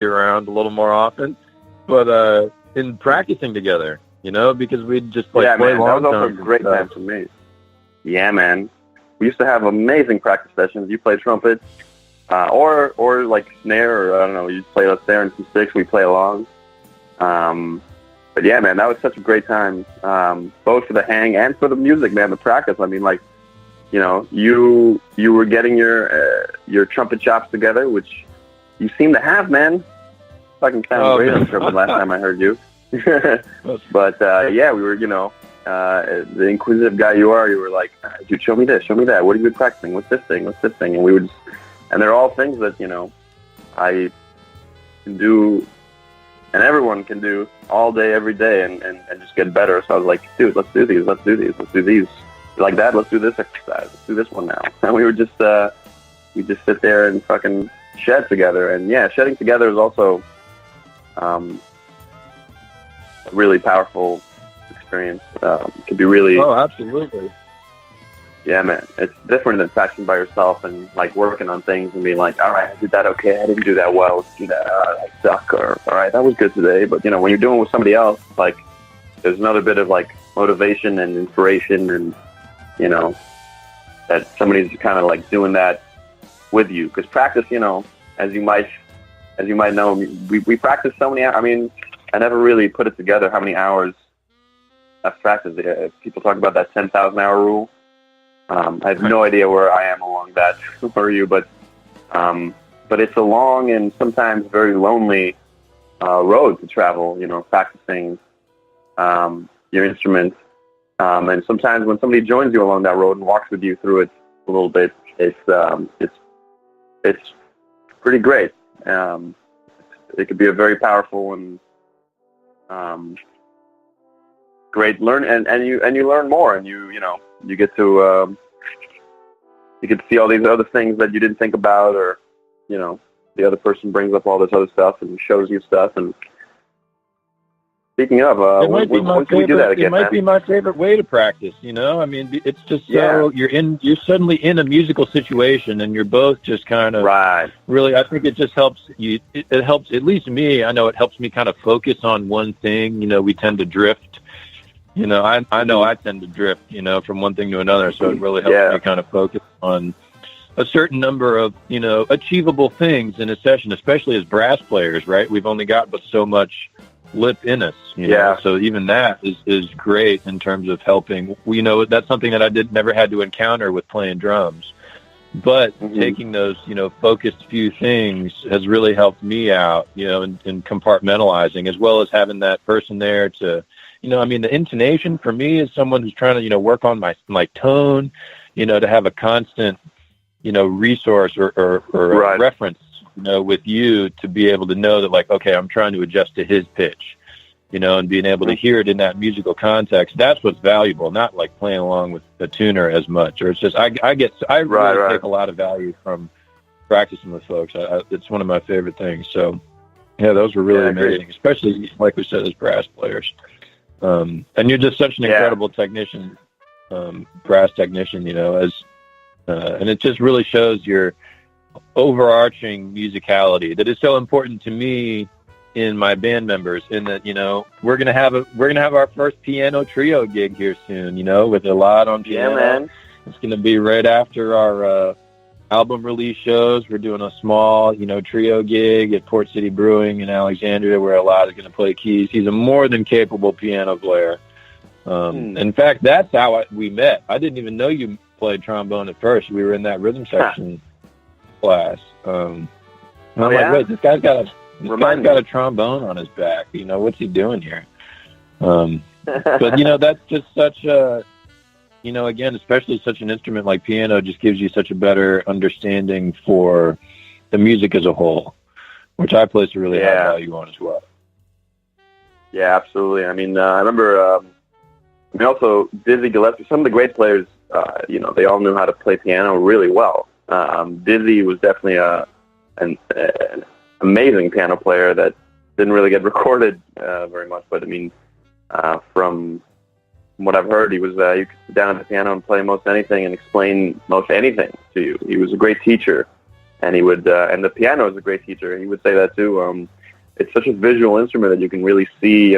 around a little more often. But in practicing together, because we'd just play man, long that was also a times great time for me. Yeah, man. We used to have amazing practice sessions. You play trumpet, or like snare, or I don't know, you play a snare and some sticks, we play along. But yeah, man, that was such a great time, both for the hang and for the music, man, the practice. I mean, like, you were getting your trumpet chops together, which you seem to have, man. Fucking sound great on trumpet last time I heard you. But yeah, we were, the inquisitive guy you were like, dude, show me this, show me that. What have you been practicing? What's this thing? What's this thing? And we would and they're all things that, I can do, and everyone can do all day, every day, and just get better. So I was like, dude, let's do these. Let's do these. Let's do these. You like that? Let's do this exercise. Let's do this one now. And we were just, we just sit there and fucking shed together. And yeah, shedding together is also a really powerful experience. It can be really... Oh, absolutely. Yeah, man. It's different than practicing by yourself and like working on things and being like, all right, I did that okay. I didn't do that well. Let's do that. I suck. Or, all right, that was good today. But, when you're doing it with somebody else, like, there's another bit of like motivation and inspiration and, that somebody's kind of like doing that with you. Because practice, as you might know, we practice so many hours. I mean, I never really put it together how many hours I've practiced. People talk about that 10,000 hour rule. I have no idea where I am along that for you, but it's a long and sometimes very lonely road to travel, practicing your instrument. And sometimes when somebody joins you along that road and walks with you through it a little bit, it's pretty great. It could be a very powerful and great learn, and you learn more, and you get to see all these other things that you didn't think about, or the other person brings up all this other stuff and shows you stuff. And speaking of, when can we do that again? It might be my favorite way to practice. I mean, it's just so you're suddenly in a musical situation, and you're both just kind of right. Really, I think it just helps you. It helps, at least me. I know it helps me kind of focus on one thing. We tend to drift. I know I tend to drift, from one thing to another. So it really helps me kind of focus on a certain number of, achievable things in a session, especially as brass players, right? We've only got but so much lip in us, know? So even that is great in terms of helping. That's something that I never had to encounter with playing drums. But taking those, focused few things has really helped me out, in compartmentalizing, as well as having that person there to, the intonation for me is someone who's trying to, work on my tone, to have a constant, resource or right. reference, with you to be able to know that, like, okay, I'm trying to adjust to his pitch, and being able to hear it in that musical context. That's what's valuable, not like playing along with a tuner as much. Or it's just, I really take a lot of value from practicing with folks. It's one of my favorite things. So yeah, those were really amazing, especially like we said, as brass players. And you're just such an incredible technician, brass technician, and it just really shows your overarching musicality that is so important to me in my band members, in that, we're going to have our first piano trio gig here soon, with Elad on piano. Yeah, man. It's going to be right after our, album release shows. We're doing a small, trio gig at Port City Brewing in Alexandria, where Elad is going to play keys. He's a more than capable piano player. In fact, that's how we met. I didn't even know you played trombone at first. We were in that rhythm section class. I'm like, wait, this guy's got a trombone on his back. What's he doing here? But that's just such a, again, especially such an instrument like piano just gives you such a better understanding for the music as a whole, which I place a really high value on as well. Yeah, absolutely. I mean, I remember, also Dizzy Gillespie, some of the great players, they all knew how to play piano really well. Dizzy was definitely an amazing piano player that didn't really get recorded very much, but I mean, from what I've heard, he was you could sit down at the piano and play most anything and explain most anything to you. He was a great teacher, And he would, and the piano is a great teacher. He would say that too. It's such a visual instrument that you can really see,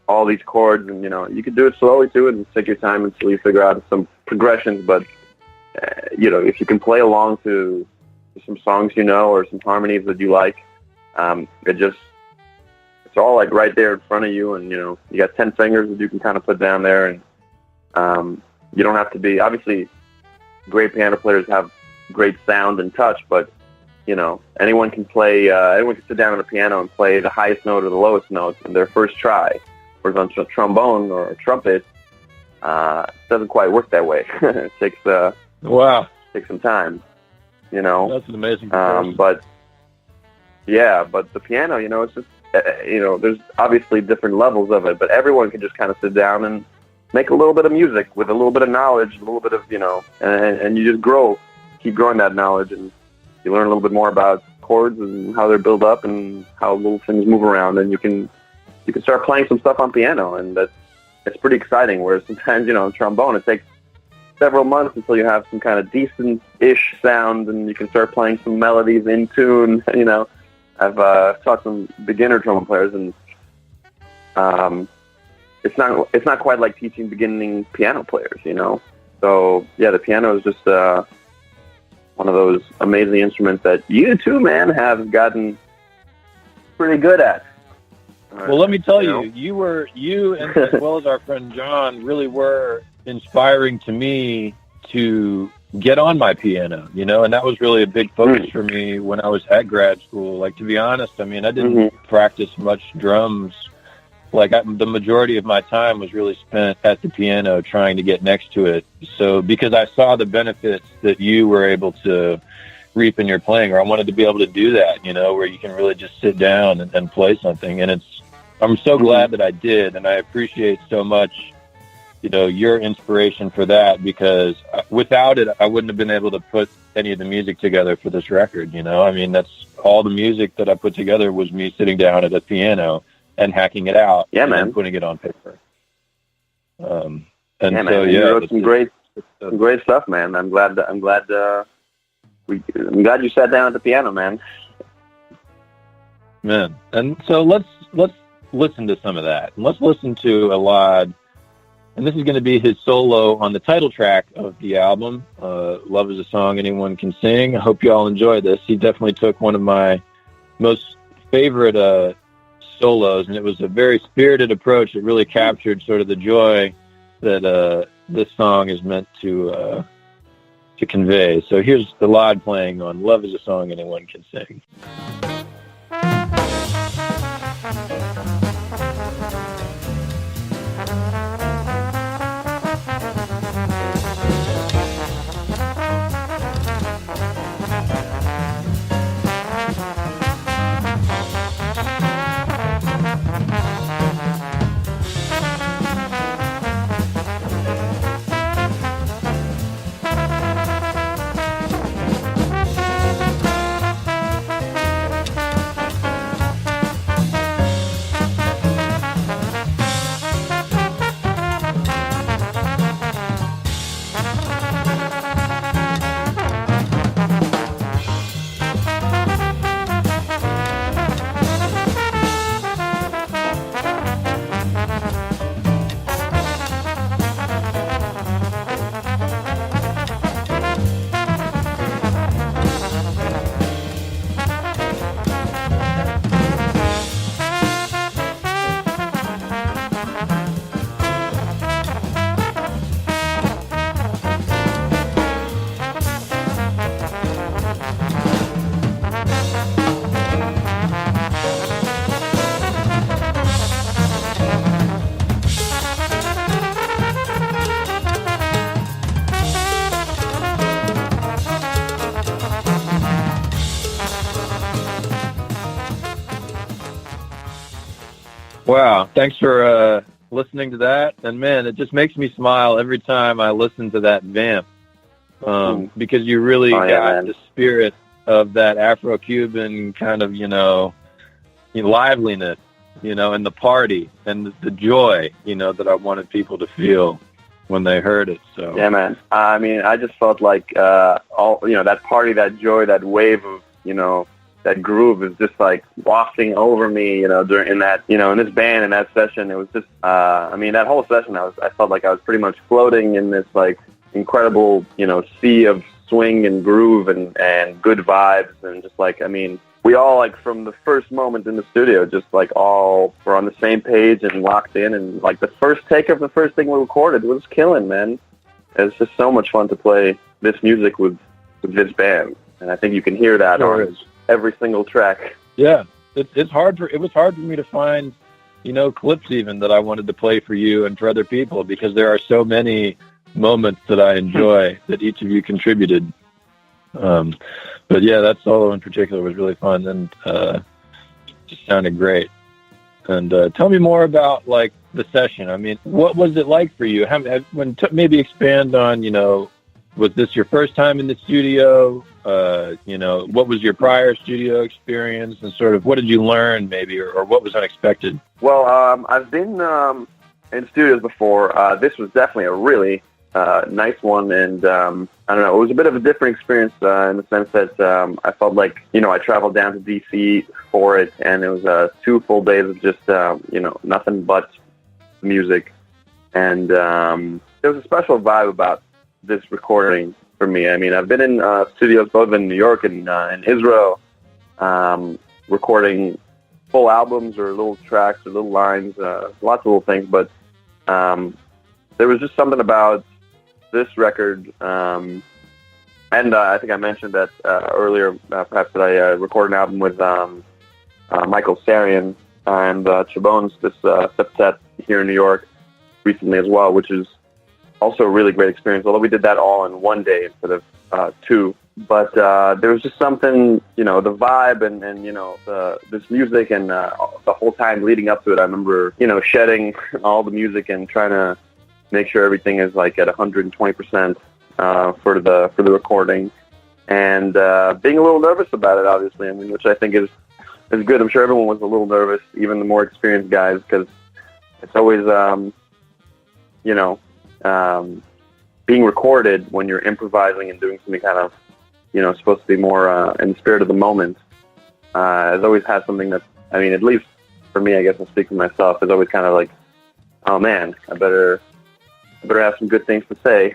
all these chords, and you can do it slowly too, and take your time until you figure out some progressions. But if you can play along to some songs or some harmonies that you like, it's all like right there in front of you, and you got 10 fingers that you can kind of put down there, and you don't have to be, obviously great piano players have great sound and touch, but anyone can sit down on a piano and play the highest note or the lowest note in their first try. Whereas on trombone or a trumpet, it doesn't quite work that way. It takes some time, That's an amazing comparison. but the piano, it's just, there's obviously different levels of it, but everyone can just kind of sit down and make a little bit of music with a little bit of knowledge, a little bit of, and you just keep growing that knowledge, and you learn a little bit more about chords and how they're built up and how little things move around, and you can start playing some stuff on piano, and it's pretty exciting. Whereas sometimes, trombone, it takes several months until you have some kind of decent-ish sound, and you can start playing some melodies in tune. I've taught some beginner trombone players, and it's not quite like teaching beginning piano players, So yeah, the piano is just one of those amazing instruments that you too, man, have gotten pretty good at. Well, let me tell you, you and as well as our friend John really were inspiring to me to get on my piano, and that was really a big focus for me when I was at grad school. Like, to be honest, I didn't practice much drums. Like, the majority of my time was really spent at the piano trying to get next to it. So because I saw the benefits that you were able to reap in your playing, or I wanted to be able to do that, where you can really just sit down and play something. And I'm so glad that I did, and I appreciate so much, your inspiration for that, because without it, I wouldn't have been able to put any of the music together for this record, that's all the music that I put together was me sitting down at a piano and hacking it out, and putting it on paper. You wrote some great stuff, man. I'm glad you sat down at the piano, man. Man, and so let's listen to some of that. Let's listen to Elad, and this is going to be his solo on the title track of the album. Love is a Song Anyone Can Sing. I hope you all enjoy this. He definitely took one of my most favorite solos, and it was a very spirited approach. It really captured sort of the joy that this song is meant to convey. So here's Elad playing on Love is a Song Anyone Can Sing. Wow. Thanks for listening to that. And, man, it just makes me smile every time I listen to that vamp because you really got the spirit of that Afro-Cuban kind of, liveliness, and the party and the joy, that I wanted people to feel. when they heard it. So yeah, man. I mean, I just felt like all that party, that joy, that wave of that groove is just like wafting over me. During in this band in that session, it was just. I mean, that whole session, I felt like I was pretty much floating in this like incredible sea of swing and groove and good vibes, and just like, I mean, we all, like, from the first moment in the studio, just like all were on the same page and locked in, and like the first take of the first thing we recorded was killing, man. It's just so much fun to play this music with this band, and I think you can hear that on every single track. Yeah, it was hard for me to find clips even that I wanted to play for you and for other people, because there are so many moments that I enjoy that each of you contributed. But yeah, that solo in particular was really fun, and just sounded great. And tell me more about like the session. I mean, what was it like for you? Maybe expand on, was this your first time in the studio? What was your prior studio experience, and sort of what did you learn maybe, or what was unexpected? Well, I've been in studios before. This was definitely a really nice one, and I don't know, it was a bit of a different experience in the sense that I felt like, I traveled down to DC for it, and it was 2 full days of just, nothing but music, and there was a special vibe about this recording for me. I mean, I've been in studios both in New York and in Israel, recording full albums or little tracks or little lines, lots of little things, but there was just something about this record, and I think I mentioned that earlier, perhaps, that I recorded an album with Michael Sarian and Trombonist, this septet here in New York recently as well, which is also a really great experience, although we did that all in 1 day instead of 2. But there was just something, the vibe and this music, and the whole time leading up to it, I remember, shedding all the music and trying to make sure everything is like at 120% for the recording, and being a little nervous about it, obviously. I mean, which I think is good. I'm sure everyone was a little nervous, even the more experienced guys, because it's always being recorded when you're improvising and doing something kind of supposed to be more in the spirit of the moment. Has always had something that, I mean, at least for me, I guess I'll speak for myself, is always kind of like, oh man, I better have some good things to say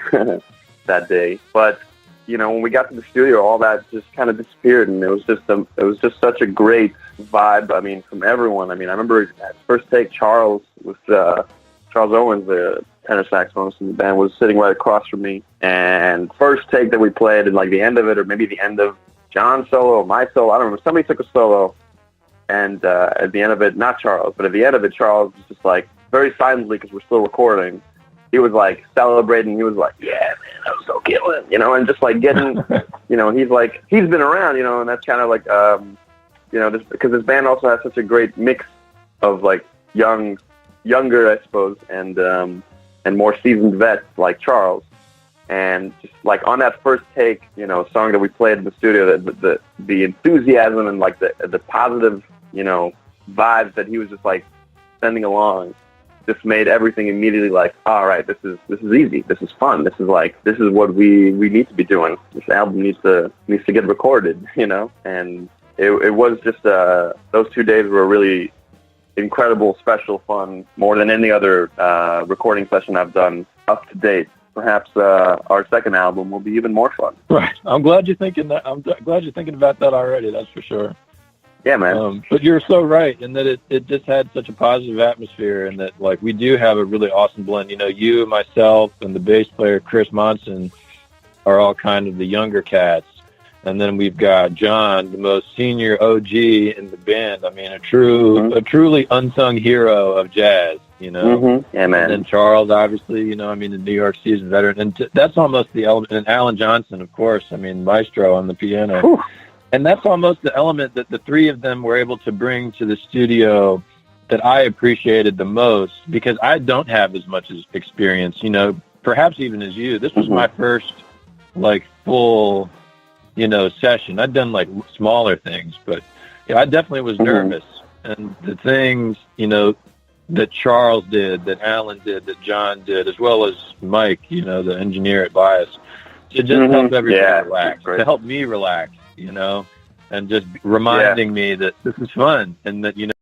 that day. But when we got to the studio, all that just kind of disappeared, and it was just such a great vibe. I mean, from everyone. I mean, I remember at first take, Charles Owens, the tenor saxophonist in the band, was sitting right across from me. And first take that we played, and like the end of it, or maybe the end of John's solo, my solo, I don't remember. Somebody took a solo, and at the end of it, not Charles, but at the end of it, Charles was just like, very silently, because we're still recording, he was like celebrating. He was like, yeah, man, that was so killing, and just like getting, he's like, he's been around, and that's kind of like, this, because this band also has such a great mix of like younger, I suppose, and more seasoned vets like Charles. And just like on that first take, song that we played in the studio, the enthusiasm and like the positive, vibes that he was just like sending along, just made everything immediately like, all right, this is easy, this is fun, this is what we need to be doing. This album needs to get recorded, And it was just those 2 days were really incredible, special, fun, more than any other recording session I've done up to date. Perhaps our second album will be even more fun. Right. I'm glad you're thinking that. I'm glad you're thinking about that already. That's for sure. Yeah, man. But you're so right in that it just had such a positive atmosphere, and that like we do have a really awesome blend. You, myself, and the bass player Chris Monson are all kind of the younger cats, and then we've got John, the most senior OG in the band. I mean, a truly unsung hero of jazz. Mm-hmm. Yeah, man. And then Charles, obviously, the New York seasoned veteran, and that's almost the element. And Alan Johnson, of course. I mean, maestro on the piano. Whew. And that's almost the element that the three of them were able to bring to the studio that I appreciated the most, because I don't have as much experience, perhaps even as you. This was my first, like, full, session. I'd done, like, smaller things, but I definitely was nervous. And the things, that Charles did, that Alan did, that John did, as well as Mike, you know, the engineer at Bias, to just help everybody relax, to help me relax, you know, and just reminding me that this is fun and that, you know,